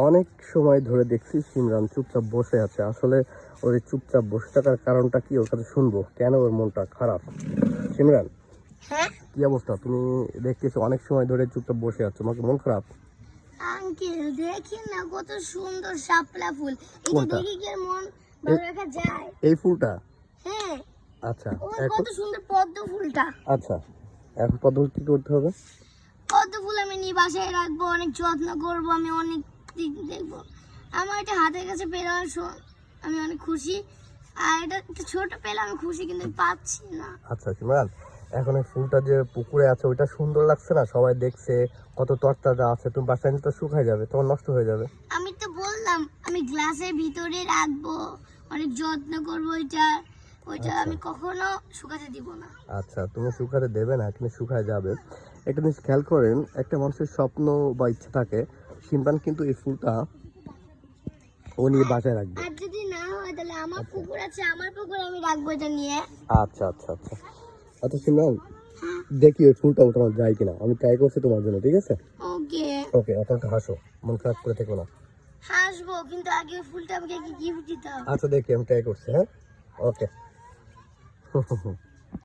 অনেক সময় ধরে দেখছি সিমরান চুপচাপ বসে আছে। আসলে ওর এই চুপচাপ বসে থাকার কারণটা কি, ওর কাছে শুনবো কেন ওর মনটা খারাপ। সিমরান, হ্যাঁ কি অবস্থা? তুমি দেখতেছো অনেক সময় ধরে চুপচাপ বসে আছো, তোমাকে মন খারাপ? আঙ্কেল দেখেন না কত সুন্দর শাপলা ফুল, এটা কোনটা? দেখে কি আর মন ভালো রাখা যায়? এই ফুলটা? হ্যাঁ, আচ্ছা ওই এখন, কত সুন্দর পদ্ম ফুলটা। আচ্ছা এখন পদ্ধতি কি করতে হবে? পদ্ম ফুল আমি নিয়ে বাসায় রাখবো, অনেক যত্ন করবো, আমি অনেক দিক দেখবো। আমার এটা হাতের কাছে পেলাম, আমি অনেক খুশি। আর এটা একটু ছোট পেলে আমি খুশি, কিন্তু আমি পাচ্ছি না। আচ্ছা সিমরান, এখন এই ফুলটা যে পুকুরে আছে ওইটা সুন্দর লাগছে না? সবাই দেখছে কত তরতাজা আছে, তুমি বাসায় নিয়ে তো শুকায় যাবে, তোমার নষ্ট হয়ে যাবে। আমি তো বললাম আমি গ্লাসের ভিতরে রাখবো, অনেক যত্ন করবো ওইটা। ওইটা আচ্ছা। আমি কখনো শুকাতে দিব না। আচ্ছা তুমি শুকাতে দেবে না, কিন্তু শুকায় যাবে। একটা জিনিস খেয়াল করেন, একটা মানুষের স্বপ্ন বা ইচ্ছা থাকে, সিমরান কিন্তু এই ফুলটা ও নিয়ে বাসায় রাখবে। আর যদি না হয় তাহলে আমার আচ্ছা পুকুর আছে, আমার পুকুরে আমি রাখবো এটা নিয়ে। আচ্ছা আচ্ছা আচ্ছা আচ্ছা সিমরান, দেখি ওই ফুলটা তোমার যায় কিনা, আমি ট্রাই করছি তোমার জন্য, ঠিক আছে? ওকে, ওকে, এখন একটু হাসো, মন খারাপ করে থেকো না। হাসবো, কিন্তু আগে ওই ফুলটা আমাকে গিফট দিতে হবে। আচ্ছা দেখি, আমি ট্রাই করছি, হ্যাঁ। ওকে।